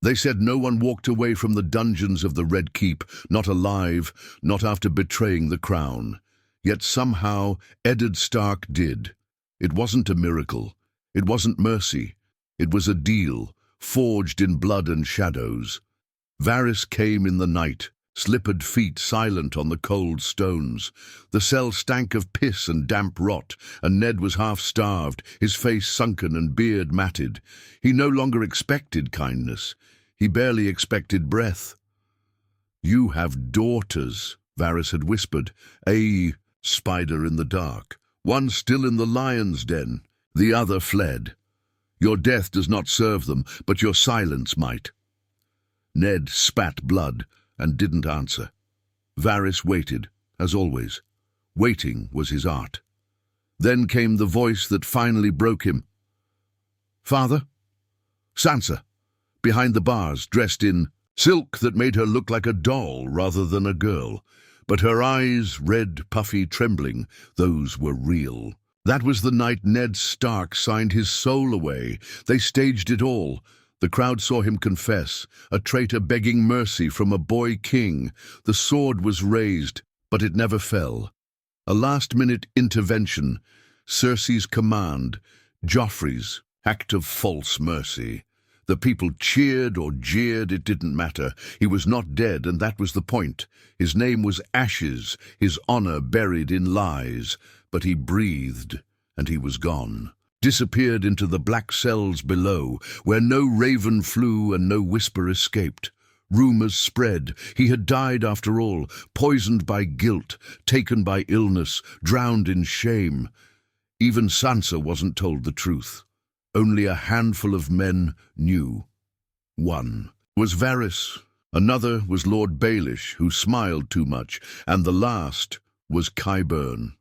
They said no one walked away from the dungeons of the Red Keep, not alive, not after betraying the crown. Yet somehow Eddard Stark did. It wasn't a miracle. It wasn't mercy. It was a deal, forged in blood and shadows. Varys came in the night, slippered feet silent on the cold stones. The cell stank of piss and damp rot, and Ned was half-starved, his face sunken and beard matted. He no longer expected kindness. He barely expected breath. "You have daughters," Varys had whispered. "A spider in the dark. One still in the lion's den. The other fled. Your death does not serve them, but your silence might." Ned spat blood and didn't answer. Varys waited, as always. Waiting was his art. Then came the voice that finally broke him. "Father?" "Sansa, behind the bars, dressed in silk that made her look like a doll rather than a girl. But her eyes, red, puffy, trembling, those were real. That was the night Ned Stark signed his soul away. They staged it all. The crowd saw him confess, a traitor begging mercy from a boy king. The sword was raised, but it never fell. A last-minute intervention, Cersei's command, Joffrey's act of false mercy. The people cheered or jeered, it didn't matter. He was not dead, and that was the point. His name was ashes, his honor buried in lies. But he breathed, and he was gone. Disappeared into the black cells below, where no raven flew and no whisper escaped. Rumors spread. He had died after all, poisoned by guilt, taken by illness, drowned in shame. Even Sansa wasn't told the truth. Only a handful of men knew. One was Varys, another was Lord Baelish, who smiled too much, and the last was Qyburn.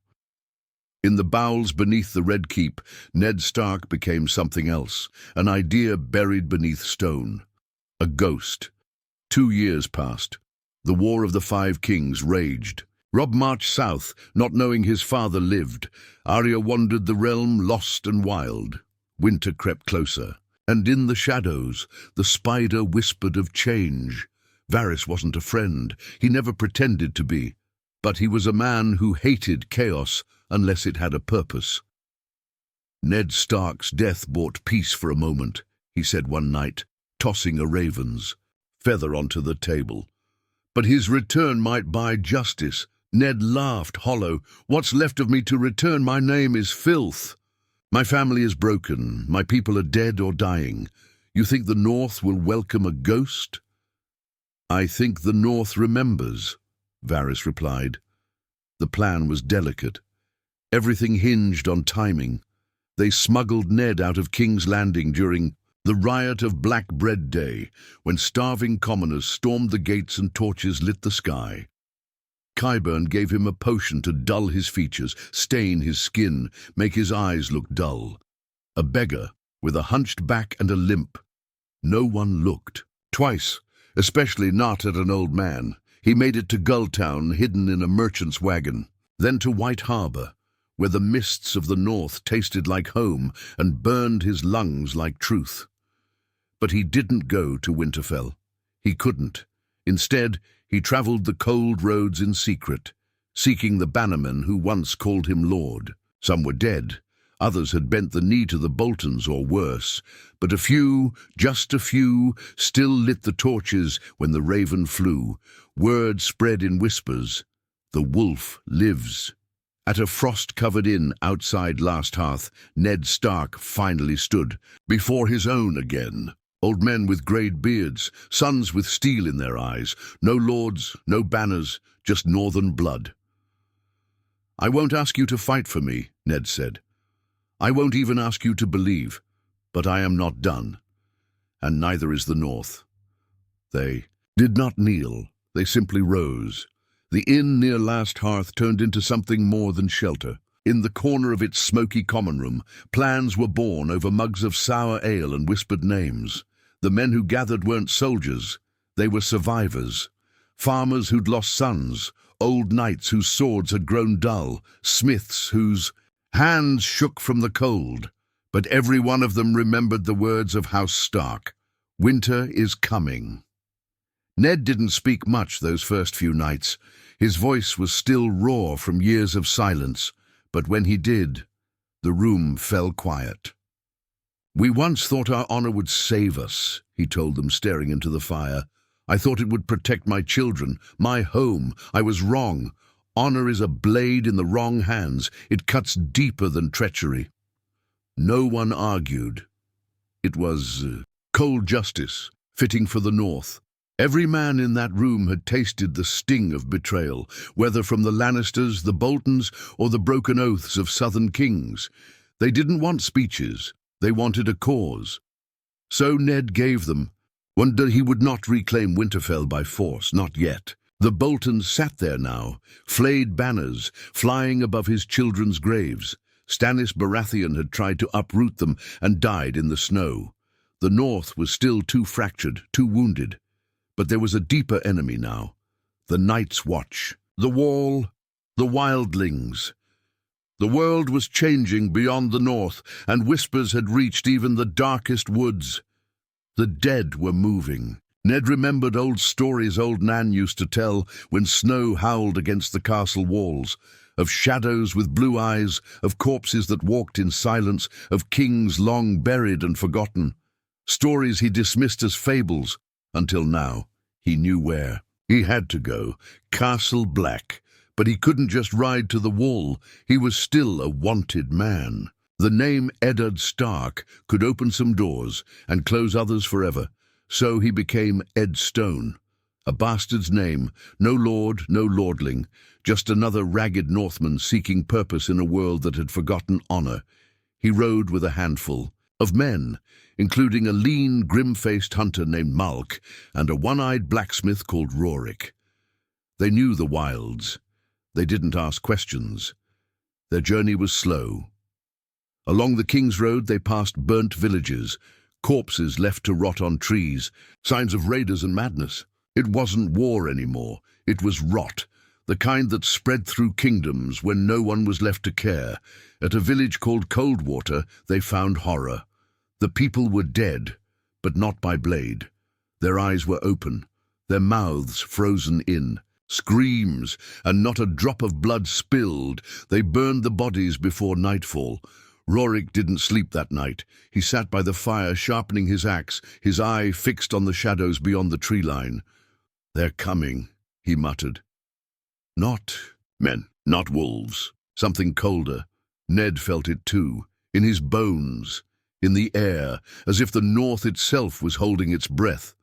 In the bowels beneath the Red Keep, Ned Stark became something else, an idea buried beneath stone. A ghost. 2 years passed. The War of the Five Kings raged. Robb marched south, not knowing his father lived. Arya wandered the realm, lost and wild. Winter crept closer, and in the shadows, the spider whispered of change. Varys wasn't a friend. He never pretended to be. But he was a man who hated chaos unless it had a purpose. "Ned Stark's death brought peace for a moment," he said one night, tossing a raven's feather onto the table. "But his return might buy justice." Ned laughed, hollow. "What's left of me to return? My name is filth. My family is broken. My people are dead or dying. You think the North will welcome a ghost?" "I think the North remembers," Varys replied. The plan was delicate. Everything hinged on timing. They smuggled Ned out of King's Landing during the riot of Black Bread Day, when starving commoners stormed the gates and torches lit the sky. Qyburn gave him a potion to dull his features, stain his skin, make his eyes look dull. A beggar, with a hunched back and a limp. No one looked. Twice, especially not at an old man. He made it to Gulltown, hidden in a merchant's wagon. Then to White Harbor, where the mists of the north tasted like home and burned his lungs like truth. But he didn't go to Winterfell. He couldn't. Instead, he traveled the cold roads in secret, seeking the bannermen who once called him lord. Some were dead. Others had bent the knee to the Boltons or worse. But a few, just a few, still lit the torches when the raven flew. Word spread in whispers. The wolf lives. At a frost-covered inn outside Last Hearth, Ned Stark finally stood, before his own again. Old men with greyed beards, sons with steel in their eyes, no lords, no banners, just northern blood. "I won't ask you to fight for me," Ned said. "I won't even ask you to believe, but I am not done. And neither is the North." They did not kneel, they simply rose. The inn near Last Hearth turned into something more than shelter. In the corner of its smoky common room, plans were born over mugs of sour ale and whispered names. The men who gathered weren't soldiers, they were survivors. Farmers who'd lost sons, old knights whose swords had grown dull, smiths whose hands shook from the cold. But every one of them remembered the words of House Stark. Winter is coming. Ned didn't speak much those first few nights. His voice was still raw from years of silence, but when he did, the room fell quiet. "We once thought our honor would save us," he told them, staring into the fire. "I thought it would protect my children, my home. I was wrong. Honor is a blade in the wrong hands. It cuts deeper than treachery." No one argued. It was cold justice, fitting for the North. Every man in that room had tasted the sting of betrayal, whether from the Lannisters, the Boltons, or the broken oaths of Southern kings. They didn't want speeches. They wanted a cause. So Ned gave them. Wonder he would not reclaim Winterfell by force, not yet. The Boltons sat there now, flayed banners, flying above his children's graves. Stannis Baratheon had tried to uproot them and died in the snow. The North was still too fractured, too wounded. But there was a deeper enemy now. The Night's Watch, the Wall, the Wildlings. The world was changing beyond the North, and whispers had reached even the darkest woods. The dead were moving. Ned remembered old stories old Nan used to tell when snow howled against the castle walls, of shadows with blue eyes, of corpses that walked in silence, of kings long buried and forgotten. Stories he dismissed as fables, until now he knew where. He had to go, Castle Black, but he couldn't just ride to the wall. He was still a wanted man. The name Ned Stark could open some doors and close others forever, so he became Ned Stone. A bastard's name, no lord, no lordling, just another ragged Northman seeking purpose in a world that had forgotten honor. He rode with a handful of men, including a lean, grim-faced hunter named Malk and a one-eyed blacksmith called Rorik. They knew the wilds. They didn't ask questions. Their journey was slow. Along the King's Road they passed burnt villages, corpses left to rot on trees, signs of raiders and madness. It wasn't war anymore. It was rot, the kind that spread through kingdoms when no one was left to care. At a village called Coldwater they found horror. The people were dead, but not by blade. Their eyes were open, their mouths frozen in. Screams, and not a drop of blood spilled. They burned the bodies before nightfall. Rorik didn't sleep that night. He sat by the fire, sharpening his axe, his eye fixed on the shadows beyond the tree line. "They're coming," he muttered. Not men, not wolves. Something colder. Ned felt it too, in his bones, in the air, as if the North itself was holding its breath.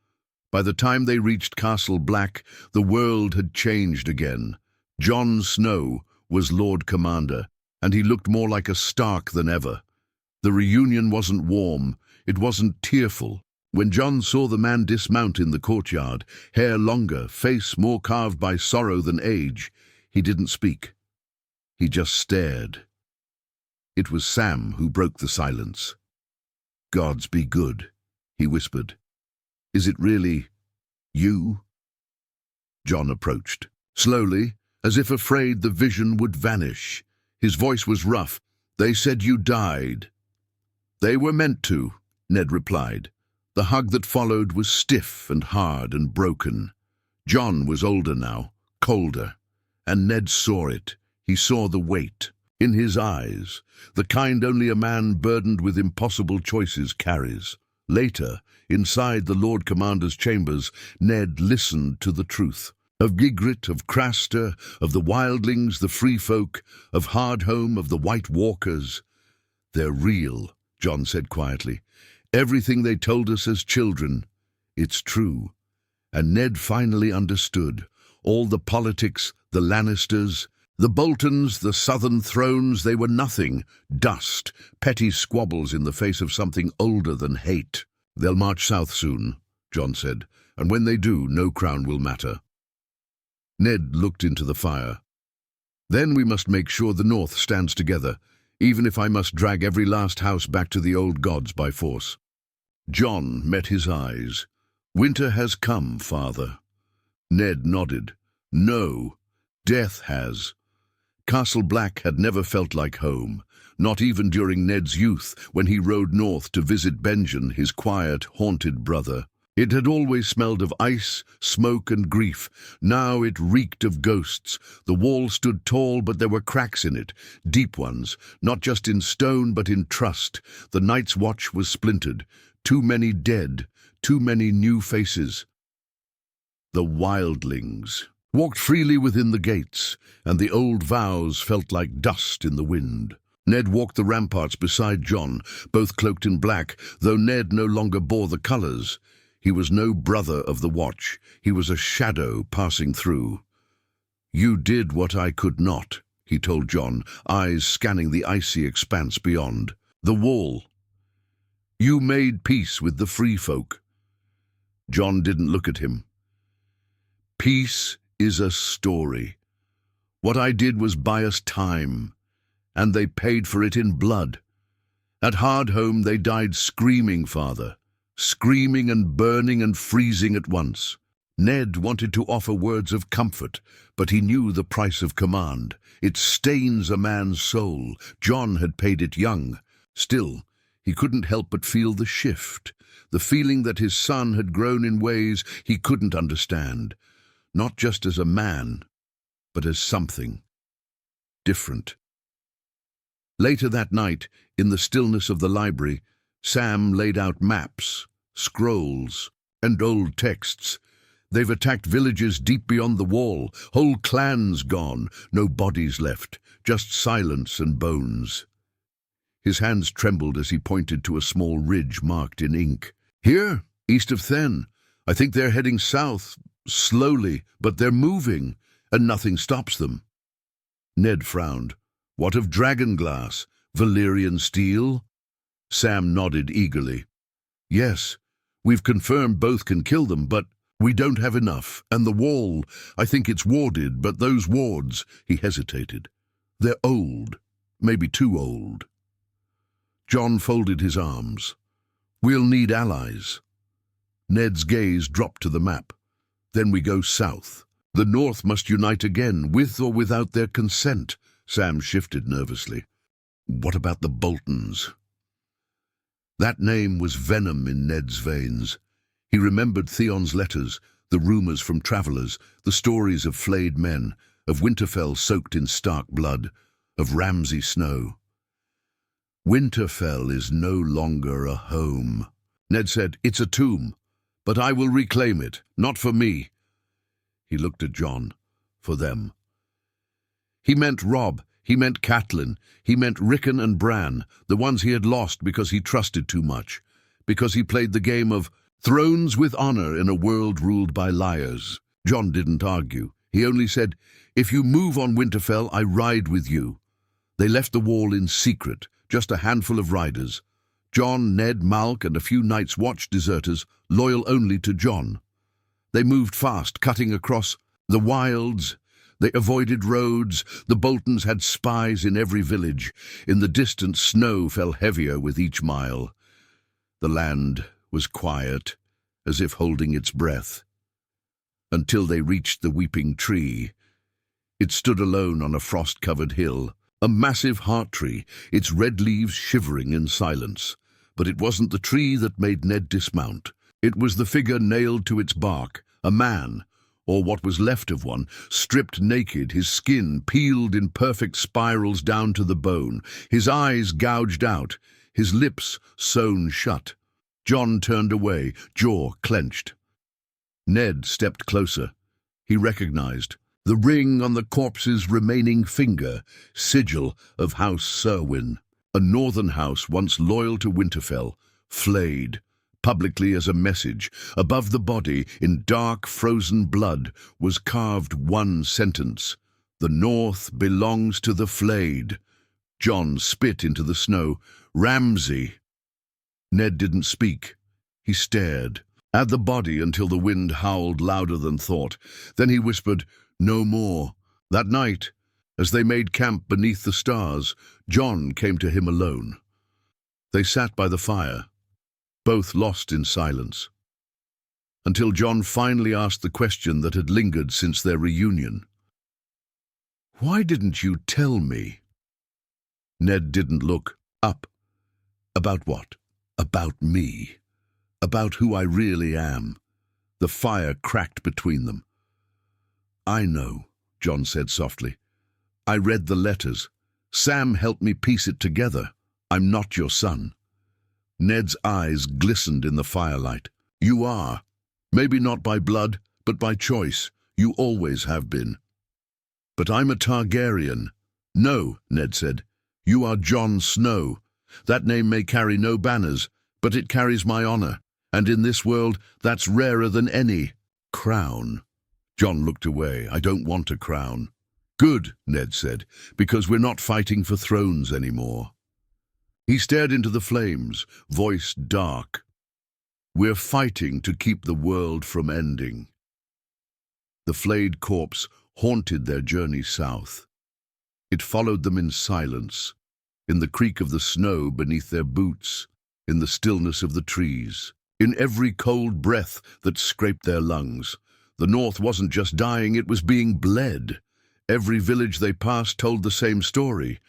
By the time they reached Castle Black, the world had changed again. Jon Snow was Lord Commander, and he looked more like a Stark than ever. The reunion wasn't warm, it wasn't tearful. When Jon saw the man dismount in the courtyard, hair longer, face more carved by sorrow than age, he didn't speak. He just stared. It was Sam who broke the silence. "Gods be good," he whispered. "Is it really you?" Jon approached, slowly, as if afraid the vision would vanish. His voice was rough. "They said you died." "They were meant to," Ned replied. The hug that followed was stiff and hard and broken. Jon was older now, colder, and Ned saw it. He saw the weight in his eyes, the kind only a man burdened with impossible choices carries. Later, inside the Lord Commander's chambers, Ned listened to the truth. Of Ygritte, of Craster, of the Wildlings, the Free Folk, of Hardhome, of the White Walkers. "They're real," Jon said quietly. "Everything they told us as children. It's true." And Ned finally understood. All the politics, the Lannisters, the Boltons, the Southern thrones, they were nothing. Dust, petty squabbles in the face of something older than hate. "They'll march south soon," Jon said, "and when they do, no crown will matter." Ned looked into the fire. "Then we must make sure the North stands together, even if I must drag every last house back to the old gods by force." Jon met his eyes. "Winter has come, father." Ned nodded. "No, death has. Castle Black had never felt like home, not even during Ned's youth when he rode north to visit Benjen, his quiet, haunted brother. It had always smelled of ice, smoke, and grief. Now it reeked of ghosts. The wall stood tall, but there were cracks in it, deep ones, not just in stone but in trust. The Night's Watch was splintered. Too many dead, too many new faces. The wildlings walked freely within the gates, and the old vows felt like dust in the wind. Ned walked the ramparts beside Jon, both cloaked in black, though Ned no longer bore the colours. He was no brother of the Watch. He was a shadow passing through. "You did what I could not," he told Jon, eyes scanning the icy expanse beyond. "The wall. You made peace with the free folk." Jon didn't look at him. "Peace is a story. What I did was buy us time, and they paid for it in blood. At Hardhome they died screaming, Father. Screaming and burning and freezing at once." Ned wanted to offer words of comfort, but he knew the price of command. It stains a man's soul. Jon had paid it young. Still, he couldn't help but feel the shift, the feeling that his son had grown in ways he couldn't understand, not just as a man, but as something different. Later that night, in the stillness of the library, Sam laid out maps, scrolls, and old texts. "They've attacked villages deep beyond the wall, whole clans gone, no bodies left, just silence and bones." His hands trembled as he pointed to a small ridge marked in ink. "Here, east of Then. I think they're heading south, slowly, but they're moving, and nothing stops them." Ned frowned. "What of dragonglass? Valyrian steel?" Sam nodded eagerly. "Yes, we've confirmed both can kill them, but we don't have enough. And the wall, I think it's warded, but those wards," he hesitated. "They're old, maybe too old." Jon folded his arms. "We'll need allies." Ned's gaze dropped to the map. "Then we go south. The North must unite again, with or without their consent." Sam shifted nervously. "What about the Boltons?" That name was venom in Ned's veins. He remembered Theon's letters, the rumors from travelers, the stories of flayed men, of Winterfell soaked in Stark blood, of Ramsay snow. "Winterfell is no longer a home." Ned said, "It's a tomb, but I will reclaim it, not for me." He looked at Jon. "For them." He meant Robb. He meant Catelyn. He meant Rickon and Bran, the ones he had lost because he trusted too much, because he played the game of thrones with honor in a world ruled by liars. Jon didn't argue. He only said, "If you move on Winterfell, I ride with you." They left the wall in secret, just a handful of riders. Jon, Ned, Malk, and a few Night's Watch deserters, loyal only to Jon. They moved fast, cutting across the wilds. They avoided roads. The Boltons had spies in every village. In the distance, snow fell heavier with each mile. The land was quiet, as if holding its breath. Until they reached the weeping tree. It stood alone on a frost-covered hill, a massive heart tree, its red leaves shivering in silence. But it wasn't the tree that made Ned dismount. It was the figure nailed to its bark, a man, or what was left of one, stripped naked, his skin peeled in perfect spirals down to the bone, his eyes gouged out, his lips sewn shut. Jon turned away, jaw clenched. Ned stepped closer. He recognized the ring on the corpse's remaining finger, sigil of House Serwyn, a northern house once loyal to Winterfell, flayed publicly as a message. Above the body, in dark, frozen blood, was carved one sentence: "The North belongs to the flayed." Jon spit into the snow. "Ramsay." Ned didn't speak. He stared at the body until the wind howled louder than thought. Then he whispered, "No more." That night, as they made camp beneath the stars, Jon came to him alone. They sat by the fire, both lost in silence, until Jon finally asked the question that had lingered since their reunion. Why didn't you tell me? Ned didn't look up. About what? About me. About who I really am. The fire cracked between them. I know, Jon said softly. I read the letters. Sam helped me piece it together. I'm not your son. Ned's eyes glistened in the firelight. You are. Maybe not by blood, but by choice. You always have been. But I'm a Targaryen. No, Ned said. You are Jon Snow. That name may carry no banners, but it carries my honor. And in this world, that's rarer than any crown. Jon looked away. I don't want a crown. Good, Ned said, because we're not fighting for thrones anymore. He stared into the flames, voice dark. We're fighting to keep the world from ending. The flayed corpse haunted their journey south. It followed them in silence, in the creak of the snow beneath their boots, in the stillness of the trees, in every cold breath that scraped their lungs. The North wasn't just dying, it was being bled. Every village they passed told the same story.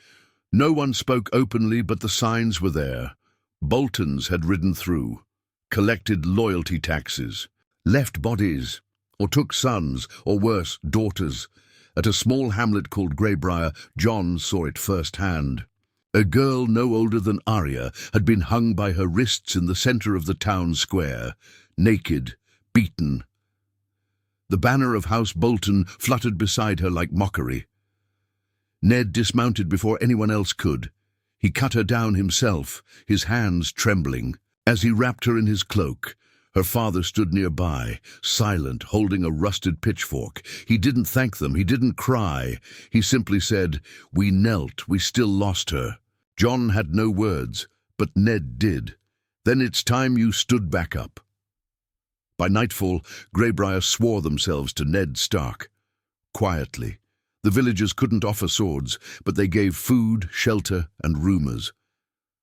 No one spoke openly, but the signs were there. Boltons had ridden through, collected loyalty taxes, left bodies, or took sons, or worse, daughters. At a small hamlet called Greybriar, Jon saw it firsthand. A girl no older than Arya had been hung by her wrists in the center of the town square, naked, beaten. The banner of House Bolton fluttered beside her like mockery. Ned dismounted before anyone else could. He cut her down himself, his hands trembling. As he wrapped her in his cloak, her father stood nearby, silent, holding a rusted pitchfork. He didn't thank them, he didn't cry. He simply said, "We knelt, we still lost her." Jon had no words, but Ned did. "Then it's time you stood back up." By nightfall, Greybriar swore themselves to Ned Stark. Quietly. The villagers couldn't offer swords, but they gave food, shelter, and rumors.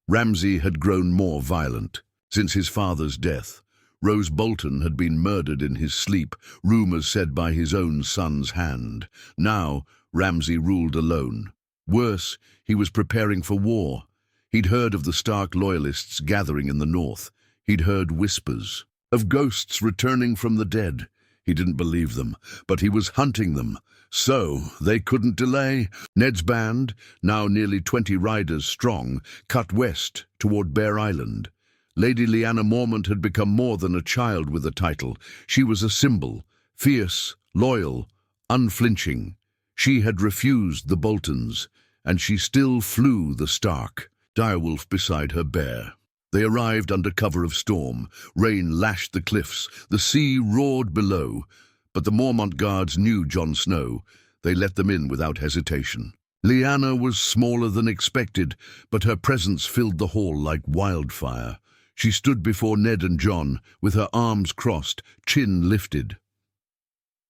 Ramsay had grown more violent. Since his father's death, Rose Bolton had been murdered in his sleep, rumors said by his own son's hand. Now, Ramsay ruled alone. Worse, he was preparing for war. He'd heard of the Stark loyalists gathering in the north. He'd heard whispers of ghosts returning from the dead. He didn't believe them, but he was hunting them. So they couldn't delay. Ned's band, now nearly 20 riders strong, cut west toward Bear Island. Lady Lyanna Mormont had become more than a child with a title. She was a symbol, fierce, loyal, unflinching. She had refused the Boltons, and she still flew the Stark, direwolf beside her bear. They arrived under cover of storm. Rain lashed the cliffs. The sea roared below. But the Mormont guards knew Jon Snow. They let them in without hesitation. Lyanna was smaller than expected, but her presence filled the hall like wildfire. She stood before Ned and Jon, with her arms crossed, chin lifted.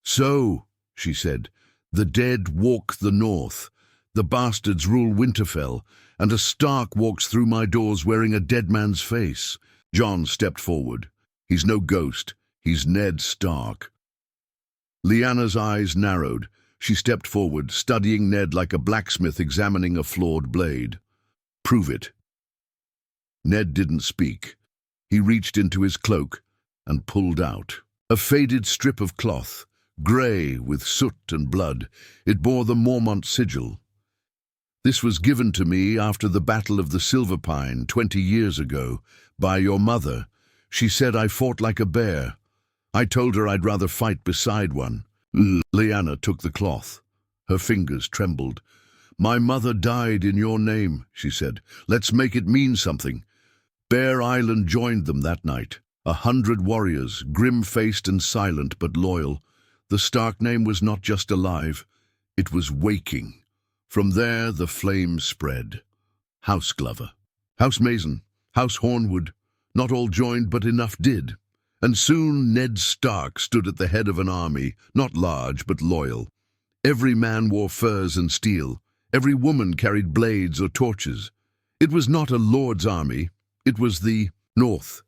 "So," she said, "the dead walk the north. The bastards rule Winterfell, and a Stark walks through my doors wearing a dead man's face." Jon stepped forward. "He's no ghost. He's Ned Stark." Lyanna's eyes narrowed. She stepped forward, studying Ned like a blacksmith examining a flawed blade. "Prove it." Ned didn't speak. He reached into his cloak and pulled out a faded strip of cloth, grey with soot and blood. It bore the Mormont sigil. "This was given to me after the Battle of the Silver Pine 20 years ago, by your mother. She said I fought like a bear. I told her I'd rather fight beside one." Lyanna took the cloth. Her fingers trembled. "My mother died in your name," she said. "Let's make it mean something." Bear Island joined them that night. 100 warriors, grim-faced and silent but loyal. The Stark name was not just alive, it was waking. From there, the flames spread. House Glover, House Mason, House Hornwood, not all joined, but enough did. And soon Ned Stark stood at the head of an army, not large, but loyal. Every man wore furs and steel. Every woman carried blades or torches. It was not a lord's army. It was the North.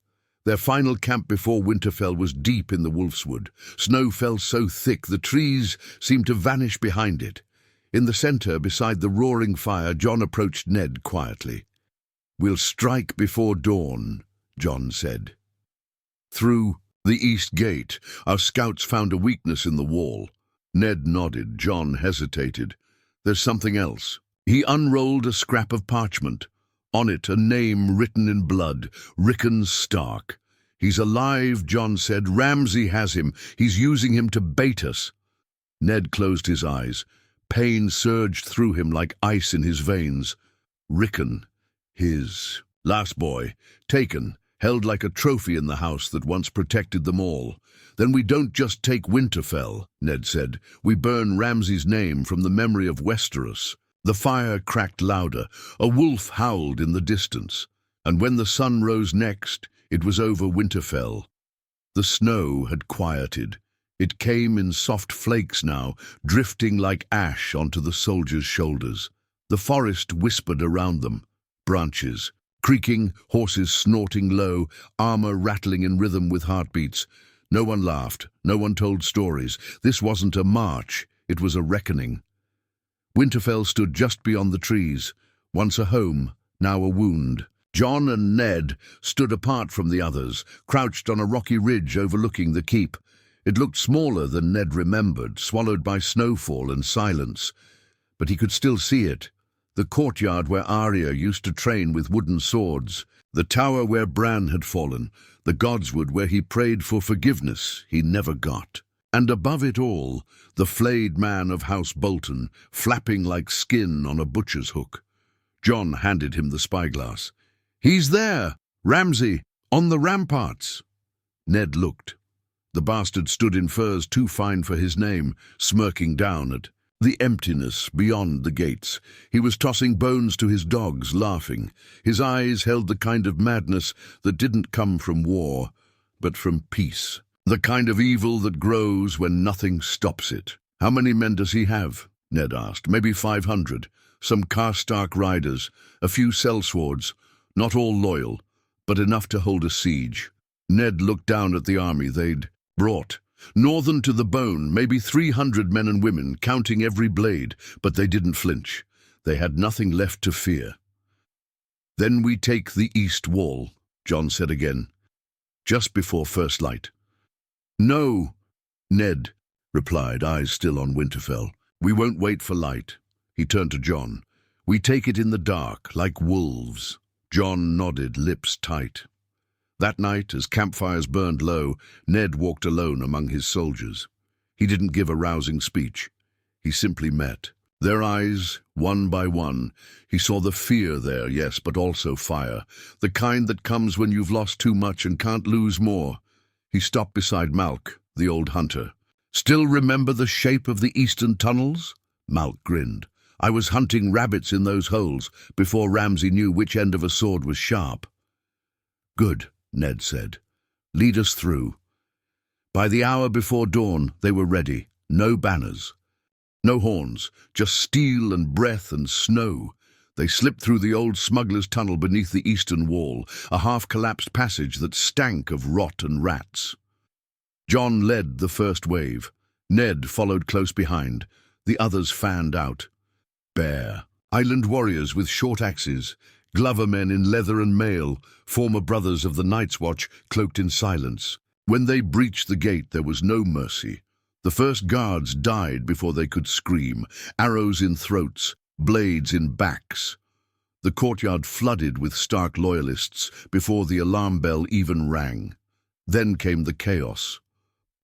Their final camp before Winterfell was deep in the Wolfswood. Snow fell so thick the trees seemed to vanish behind it. In the center, beside the roaring fire, Jon approached Ned quietly. "We'll strike before dawn," Jon said. "Through the east gate, our scouts found a weakness in the wall." Ned nodded. Jon hesitated. "There's something else." He unrolled a scrap of parchment. On it, a name written in blood, Rickon Stark. "He's alive," Jon said. "Ramsay has him. He's using him to bait us." Ned closed his eyes. Pain surged through him like ice in his veins. Rickon, his last boy, taken, held like a trophy in the house that once protected them all. "Then we don't just take Winterfell," Ned said. "We burn Ramsay's name from the memory of Westeros." The fire cracked louder. A wolf howled in the distance. And when the sun rose next, it was over Winterfell. The snow had quieted. It came in soft flakes now, drifting like ash onto the soldiers' shoulders. The forest whispered around them. Branches creaking, horses snorting low, armor rattling in rhythm with heartbeats. No one laughed. No one told stories. This wasn't a march. It was a reckoning. Winterfell stood just beyond the trees, once a home, now a wound. Jon and Ned stood apart from the others, crouched on a rocky ridge overlooking the keep. It looked smaller than Ned remembered, swallowed by snowfall and silence. But he could still see it. The courtyard where Arya used to train with wooden swords, the tower where Bran had fallen, the godswood where he prayed for forgiveness he never got. And above it all, the flayed man of House Bolton, flapping like skin on a butcher's hook. Jon handed him the spyglass. "He's there! Ramsay! On the ramparts!" Ned looked. The bastard stood in furs too fine for his name, smirking down at the emptiness beyond the gates. He was tossing bones to his dogs, laughing. His eyes held the kind of madness that didn't come from war, but from peace. The kind of evil that grows when nothing stops it. "How many men does he have?" Ned asked. "Maybe 500. Some Stark riders, a few sellswords, not all loyal, but enough to hold a siege." Ned looked down at the army they'd brought. Northern to the bone, maybe 300 men and women, counting every blade, but they didn't flinch. They had nothing left to fear. "Then we take the east wall," Jon said again, just before first light. "No," Ned replied, eyes still on Winterfell. "We won't wait for light." He turned to Jon. "We take it in the dark, like wolves." Jon nodded, lips tight. That night, as campfires burned low, Ned walked alone among his soldiers. He didn't give a rousing speech. He simply met. Their eyes, one by one. He saw the fear there, yes, but also fire. The kind that comes when you've lost too much and can't lose more. He stopped beside Malk, the old hunter. "Still remember the shape of the eastern tunnels?" Malk grinned. "I was hunting rabbits in those holes before Ramsay knew which end of a sword was sharp." "Good," Ned said. "Lead us through." By the hour before dawn, they were ready. No banners. No horns, just steel and breath and snow. They slipped through the old smuggler's tunnel beneath the eastern wall, a half-collapsed passage that stank of rot and rats. Jon led the first wave. Ned followed close behind. The others fanned out. Bare. Island warriors with short axes, Glover men in leather and mail, former brothers of the Night's Watch, cloaked in silence. When they breached the gate, there was no mercy. The first guards died before they could scream, arrows in throats, blades in backs. The courtyard flooded with Stark loyalists before the alarm bell even rang. Then came the chaos.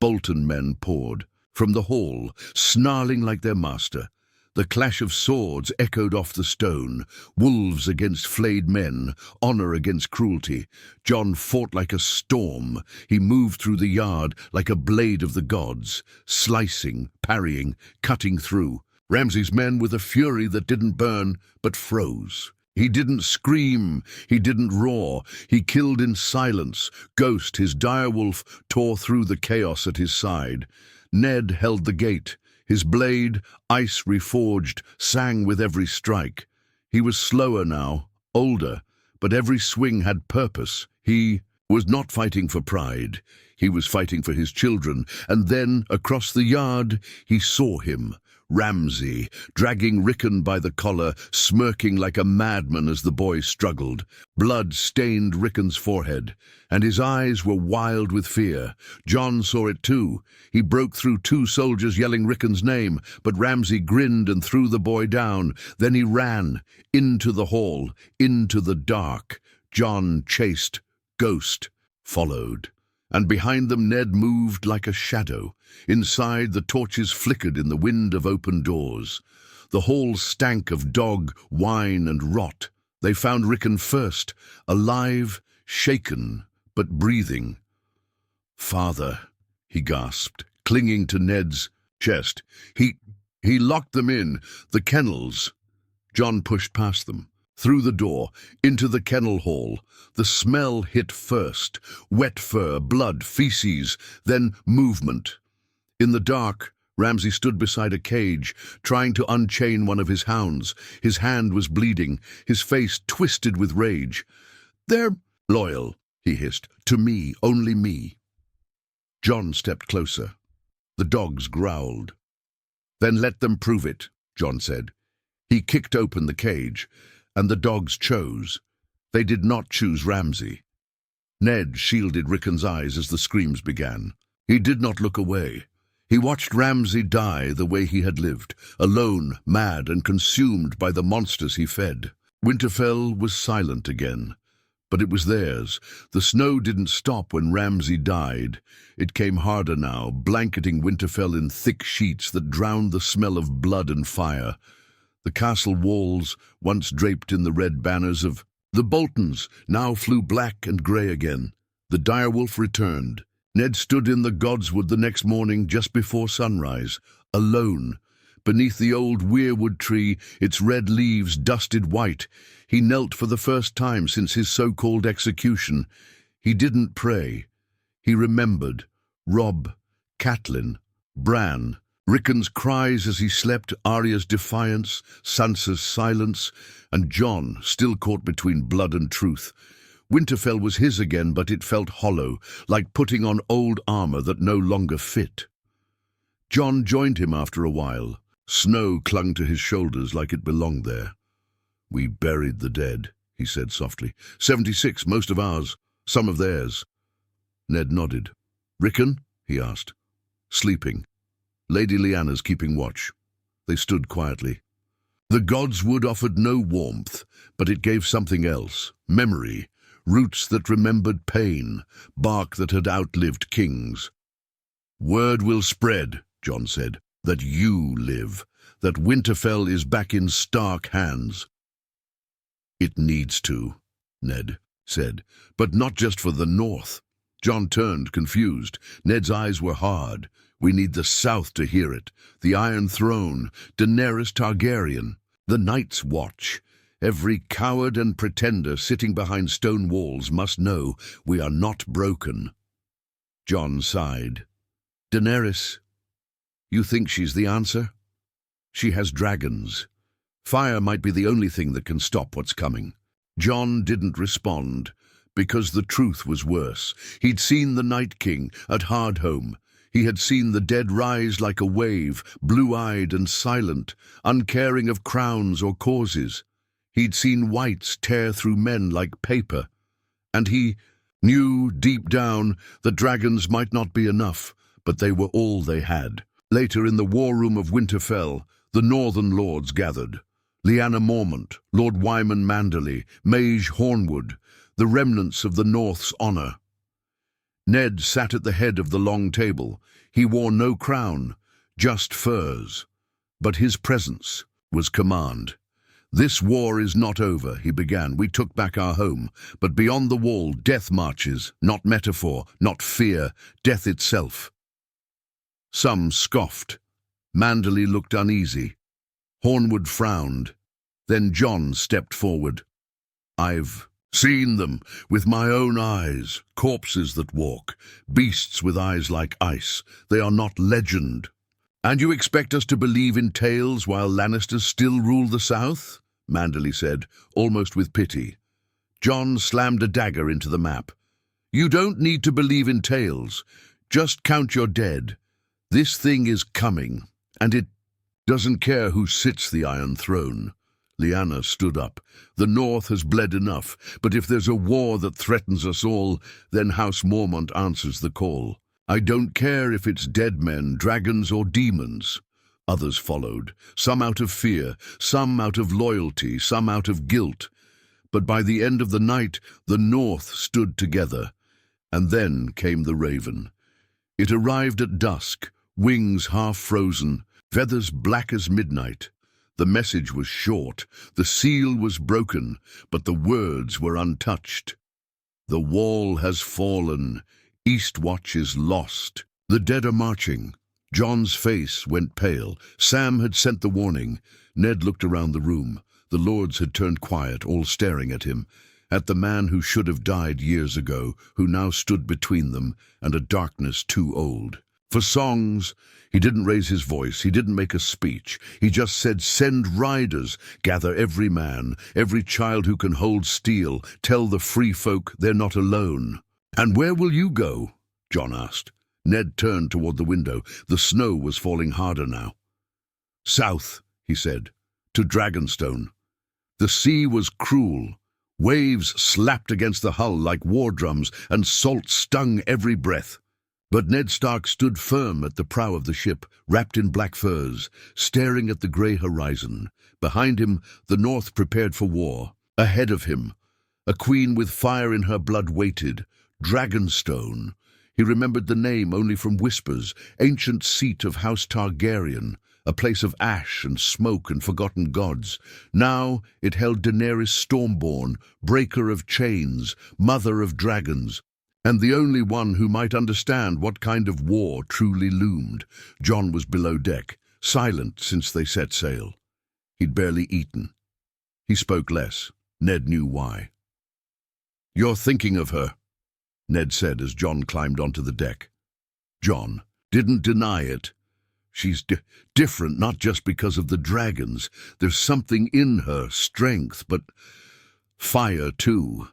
Bolton men poured from the hall, snarling like their master. The clash of swords echoed off the stone, wolves against flayed men, honor against cruelty. Jon fought like a storm. He moved through the yard like a blade of the gods, slicing, parrying, cutting through. Ramsay's men with a fury that didn't burn, but froze. He didn't scream, he didn't roar, he killed in silence. Ghost, his direwolf, tore through the chaos at his side. Ned held the gate. His blade, ice reforged, sang with every strike. He was slower now, older, but every swing had purpose. He was not fighting for pride. He was fighting for his children. And then, across the yard, he saw him, Ramsay, dragging Rickon by the collar, smirking like a madman as the boy struggled. Blood stained Rickon's forehead, and his eyes were wild with fear. Jon saw it too. He broke through two soldiers yelling Rickon's name, but Ramsay grinned and threw the boy down. Then he ran, into the hall, into the dark. Jon chased, Ghost followed. And behind them Ned moved like a shadow. Inside, the torches flickered in the wind of open doors. The hall stank of dog, wine, and rot. They found Rickon first, alive, shaken, but breathing. "Father," he gasped, clinging to Ned's chest. He locked them in, the kennels. Jon pushed past them, through the door, into the kennel hall. The smell hit first, wet fur, blood, feces, then movement. In the dark, Ramsay stood beside a cage, trying to unchain one of his hounds. His hand was bleeding, his face twisted with rage. "They're loyal," he hissed, "to me, only me." Jon stepped closer. The dogs growled. "Then let them prove it," Jon said. He kicked open the cage, and the dogs chose. They did not choose Ramsay. Ned shielded Rickon's eyes as the screams began. He did not look away. He watched Ramsay die the way he had lived, alone, mad, and consumed by the monsters he fed. Winterfell was silent again, but it was theirs. The snow didn't stop when Ramsay died. It came harder now, blanketing Winterfell in thick sheets that drowned the smell of blood and fire. The castle walls, once draped in the red banners of the Boltons, now flew black and grey again. The direwolf returned. Ned stood in the godswood the next morning just before sunrise, alone. Beneath the old weirwood tree, its red leaves dusted white, he knelt for the first time since his so-called execution. He didn't pray. He remembered Robb, Catelyn, Bran, Rickon's cries as he slept, Arya's defiance, Sansa's silence, and Jon, still caught between blood and truth. Winterfell was his again, but it felt hollow, like putting on old armor that no longer fit. Jon joined him after a while. Snow clung to his shoulders like it belonged there. "We buried the dead," he said softly. 76, most of ours, some of theirs." Ned nodded. "Rickon?" he asked. "Sleeping. Lady Lyanna's keeping watch." They stood quietly. The godswood offered no warmth, but it gave something else. Memory. Roots that remembered pain. Bark that had outlived kings. "Word will spread," Jon said, "that you live. That Winterfell is back in Stark hands." "It needs to," Ned said, "but not just for the North." Jon turned, confused. Ned's eyes were hard. "We need the South to hear it. The Iron Throne, Daenerys Targaryen, the Night's Watch. Every coward and pretender sitting behind stone walls must know we are not broken." Jon sighed. "Daenerys, you think she's the answer? She has dragons. Fire might be the only thing that can stop what's coming." Jon didn't respond, because the truth was worse. He'd seen the Night King at Hardhome. He had seen the dead rise like a wave, blue-eyed and silent, uncaring of crowns or causes. He'd seen whites tear through men like paper. And he knew deep down that dragons might not be enough, but they were all they had. Later, in the war room of Winterfell, the Northern Lords gathered. Lyanna Mormont, Lord Wyman Manderley, Mage Hornwood, the remnants of the North's honour. Ned sat at the head of the long table. He wore no crown, just furs. But his presence was command. "This war is not over," he began. "We took back our home. But beyond the wall, death marches, not metaphor, not fear, death itself." Some scoffed. Manderley looked uneasy. Hornwood frowned. Then Jon stepped forward. "I've seen them with my own eyes, corpses that walk, beasts with eyes like ice. They are not legend." "And you expect us to believe in tales while Lannisters still rule the South?" Manderley said, almost with pity. Jon slammed a dagger into the map. "You don't need to believe in tales. Just count your dead. This thing is coming, and it Doesn't care who sits the Iron Throne. Lyanna stood up. The North has bled enough, but if there's a war that threatens us all, then House Mormont answers the call. I don't care if it's dead men, dragons, or demons. Others followed, some out of fear, some out of loyalty, some out of guilt. But by the end of the night, the North stood together. And then came the Raven. It arrived at dusk, wings half frozen, feathers black as midnight. The message was short, the seal was broken, but the words were untouched. The wall has fallen, Eastwatch is lost. The dead are marching. Jon's face went pale. Sam had sent the warning. Ned looked around the room. The lords had turned quiet, all staring at him, at the man who should have died years ago, who now stood between them and a darkness too old. For songs, he didn't raise his voice, he didn't make a speech. He just said, "Send riders, gather every man, every child who can hold steel, tell the free folk they're not alone." "And where will you go?" Jon asked. Ned turned toward the window. The snow was falling harder now. "South," he said, "to Dragonstone." The sea was cruel. Waves slapped against the hull like war drums, and salt stung every breath. But Ned Stark stood firm at the prow of the ship, wrapped in black furs, staring at the grey horizon. Behind him, the North prepared for war. Ahead of him, a queen with fire in her blood waited. Dragonstone. He remembered the name only from whispers, ancient seat of House Targaryen, a place of ash and smoke and forgotten gods. Now it held Daenerys Stormborn, breaker of chains, mother of dragons, and the only one who might understand what kind of war truly loomed. Jon was below deck, silent since they set sail. He'd barely eaten. He spoke less. Ned knew why. "You're thinking of her," Ned said as Jon climbed onto the deck. Jon didn't deny it. "She's different, not just because of the dragons. There's something in her, strength, but fire too."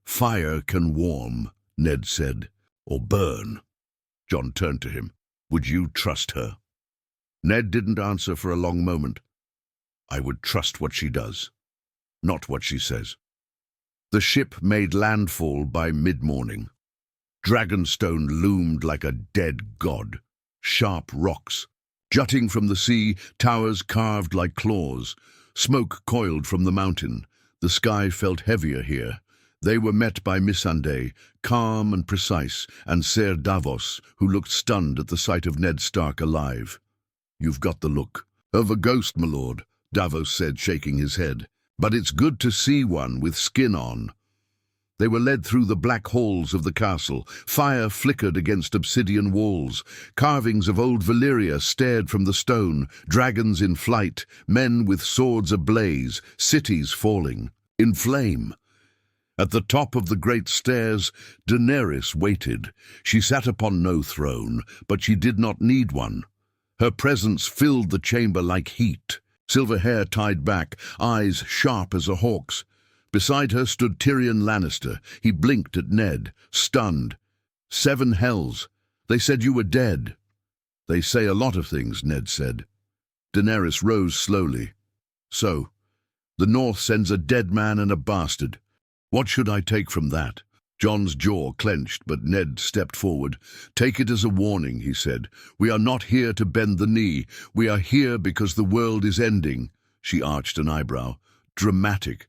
"Fire can warm," Ned said, "or burn." Jon turned to him. "Would you trust her?" Ned didn't answer for a long moment. "I would trust what she does, not what she says." The ship made landfall by mid-morning. Dragonstone loomed like a dead god. Sharp rocks. Jutting from the sea, towers carved like claws. Smoke coiled from the mountain. The sky felt heavier here. They were met by Missandei, calm and precise, and Ser Davos, who looked stunned at the sight of Ned Stark alive. "You've got the look of a ghost, my lord," Davos said, shaking his head. "But it's good to see one with skin on." They were led through the black halls of the castle. Fire flickered against obsidian walls. Carvings of old Valyria stared from the stone, dragons in flight, men with swords ablaze, cities falling, in flame. At the top of the great stairs, Daenerys waited. She sat upon no throne, but she did not need one. Her presence filled the chamber like heat. Silver hair tied back, eyes sharp as a hawk's. Beside her stood Tyrion Lannister. He blinked at Ned, stunned. "7 hells. They said you were dead." "They say a lot of things," Ned said. Daenerys rose slowly. "So, the North sends a dead man and a bastard. What should I take from that?" Jon's jaw clenched, but Ned stepped forward. "Take it as a warning," he said. "We are not here to bend the knee. We are here because the world is ending." She arched an eyebrow. "Dramatic."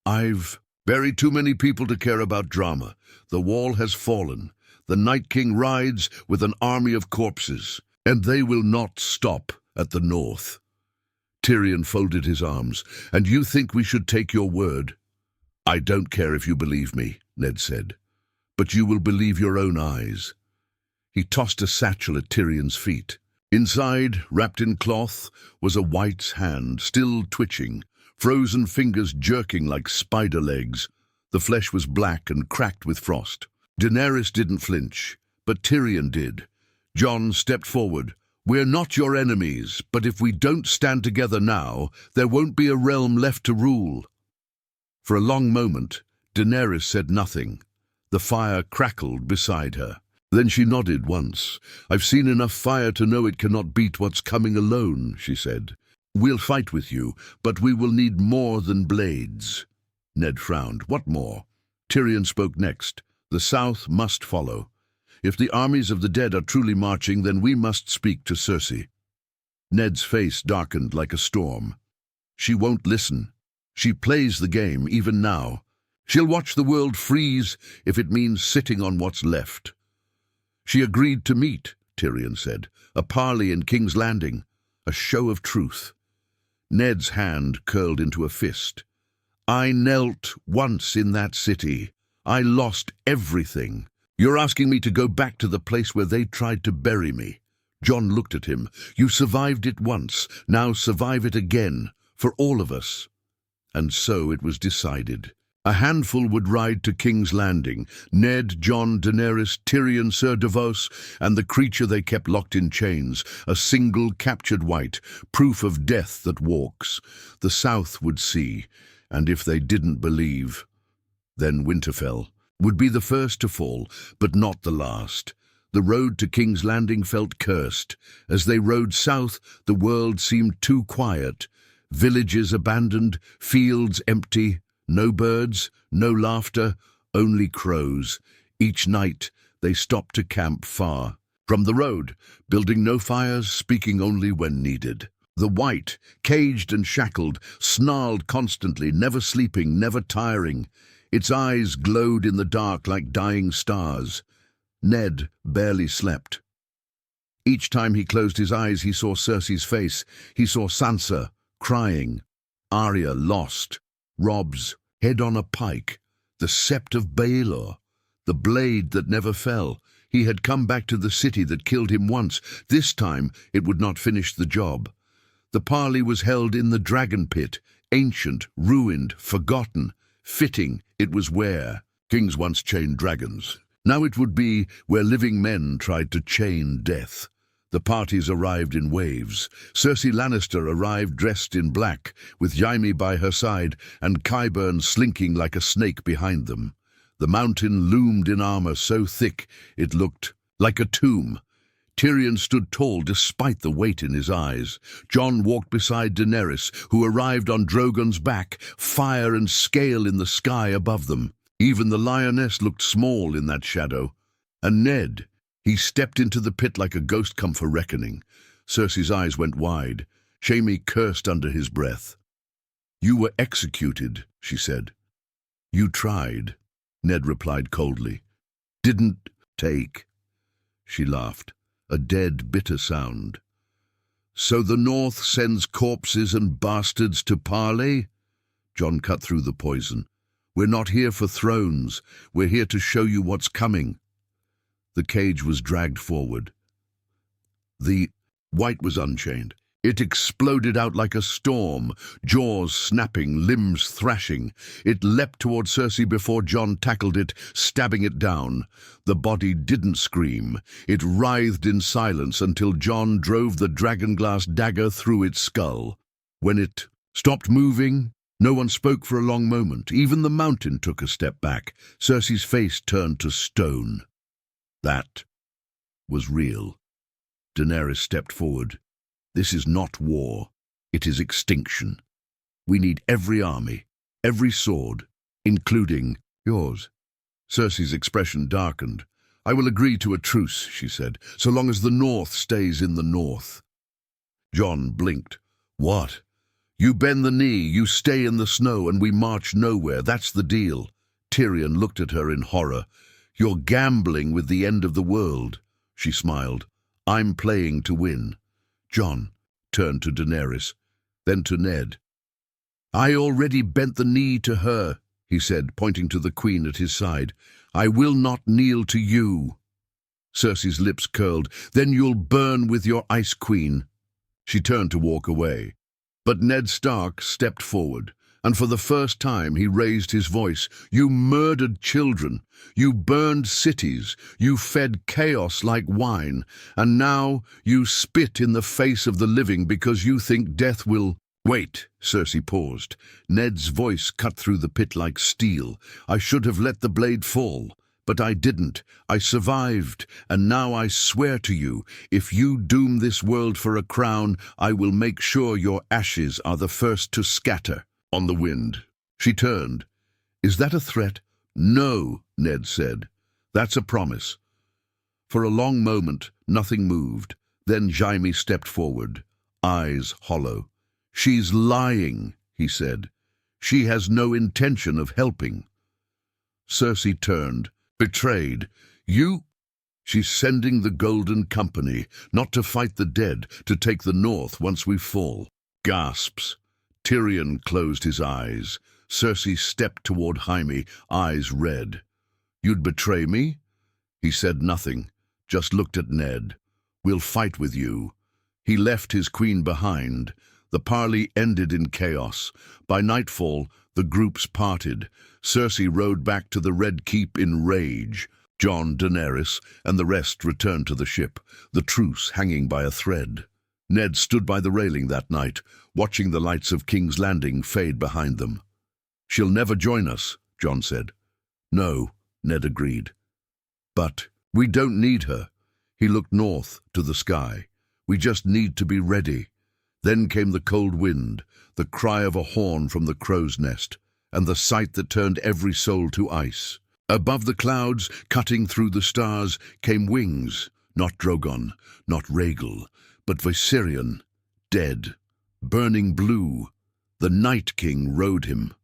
"I've buried too many people to care about drama. The wall has fallen. The Night King rides with an army of corpses, and they will not stop at the North." Tyrion folded his arms. "And you think we should take your word?" "I don't care if you believe me," Ned said, "but you will believe your own eyes." He tossed a satchel at Tyrion's feet. Inside, wrapped in cloth, was a white's hand, still twitching, frozen fingers jerking like spider legs. The flesh was black and cracked with frost. Daenerys didn't flinch, but Tyrion did. Jon stepped forward. "We're not your enemies, but if we don't stand together now, there won't be a realm left to rule." For a long moment, Daenerys said nothing. The fire crackled beside her. Then she nodded once. "I've seen enough fire to know it cannot beat what's coming alone," she said. "We'll fight with you, but we will need more than blades." Ned frowned. "What more?" Tyrion spoke next. "The South must follow. If the armies of the dead are truly marching, then we must speak to Cersei." Ned's face darkened like a storm. "She won't listen. She plays the game, even now. She'll watch the world freeze if it means sitting on what's left." "She agreed to meet," Tyrion said. "A parley in King's Landing. A show of truth." Ned's hand curled into a fist. "I knelt once in that city. I lost everything. You're asking me to go back to the place where they tried to bury me." Jon looked at him. "You survived it once. Now survive it again. For all of us." And so it was decided. A handful would ride to King's Landing. Ned, Jon, Daenerys, Tyrion, Ser Davos, and the creature they kept locked in chains. A single captured wight, proof of death that walks. The South would see, and if they didn't believe, then Winterfell would be the first to fall, but not the last. The road to King's Landing felt cursed. As they rode south, the world seemed too quiet. Villages abandoned, fields empty, no birds, no laughter, only crows. Each night they stopped to camp far from the road, building no fires, speaking only when needed. The wight, caged and shackled, snarled constantly, never sleeping, never tiring. Its eyes glowed in the dark like dying stars. Ned barely slept. Each time he closed his eyes, he saw Cersei's face. He saw Sansa crying, Arya lost, Robb's head on a pike, the sept of Baelor, the blade that never fell. He had come back to the city that killed him once. This time it would not finish the job. The parley was held in the dragon pit, ancient, ruined, forgotten. Fitting it was where kings once chained dragons. Now it would be where living men tried to chain death. The parties arrived in waves. Cersei Lannister arrived dressed in black, with Jaime by her side and Qyburn slinking like a snake behind them. The mountain loomed in armor so thick it looked like a tomb. Tyrion stood tall despite the weight in his eyes. Jon walked beside Daenerys, who arrived on Drogon's back, fire and scale in the sky above them. Even the lioness looked small in that shadow. And Ned, he stepped into the pit like a ghost come for reckoning. Cersei's eyes went wide. Jaime cursed under his breath. "You were executed," she said. "You tried," Ned replied coldly. "Didn't take." She laughed. A dead, bitter sound. "So the North sends corpses and bastards to parley?" Jon cut through the poison. "We're not here for thrones. We're here to show you what's coming." The cage was dragged forward. The wight was unchained. It exploded out like a storm, jaws snapping, limbs thrashing. It leapt toward Cersei before Jon tackled it, stabbing it down. The body didn't scream. It writhed in silence until Jon drove the dragonglass dagger through its skull. When it stopped moving, no one spoke for a long moment. Even the mountain took a step back. Cersei's face turned to stone. That was real. Daenerys stepped forward. "This is not war. It is extinction. We need every army, every sword, including yours." Cersei's expression darkened. "I will agree to a truce," she said, "so long as the North stays in the North." Jon blinked. "What? You bend the knee, you stay in the snow, and we march nowhere. That's the deal." Tyrion looked at her in horror. "You're gambling with the end of the world." She smiled. "I'm playing to win." Jon turned to Daenerys, then to Ned. "I already bent the knee to her," he said, pointing to the queen at his side. "I will not kneel to you." Cersei's lips curled. "Then you'll burn with your Ice Queen." She turned to walk away. But Ned Stark stepped forward, and for the first time he raised his voice. "You murdered children. You burned cities. You fed chaos like wine. And now you spit in the face of the living because you think death will—" "Wait," Cersei paused. Ned's voice cut through the pit like steel. "I should have let the blade fall. But I didn't. I survived, and now I swear to you, if you doom this world for a crown, I will make sure your ashes are the first to scatter on the wind." She turned. "Is that a threat?" "No," Ned said. "That's a promise." For a long moment, nothing moved. Then Jaime stepped forward, eyes hollow. "She's lying," he said. "She has no intention of helping." Cersei turned. "Betrayed. You—" "She's sending the Golden Company, not to fight the dead, to take the north once we fall." Gasps. Tyrion closed his eyes. Cersei stepped toward Jaime, eyes red. "You'd betray me?" He said nothing, just looked at Ned. "We'll fight with you." He left his queen behind. The parley ended in chaos. By nightfall, the groups parted. Cersei rode back to the Red Keep in rage. Jon, Daenerys, and the rest returned to the ship, the truce hanging by a thread. Ned stood by the railing that night, watching the lights of King's Landing fade behind them. "She'll never join us," Jon said. "No," Ned agreed. "But we don't need her." He looked north to the sky. "We just need to be ready." Then came the cold wind, the cry of a horn from the crow's nest, and the sight that turned every soul to ice. Above the clouds, cutting through the stars, came wings, not Drogon, not Rhaegal, but Viserion, dead, burning blue. The Night King rode him.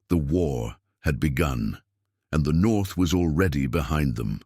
The war had begun, and the north was already behind them.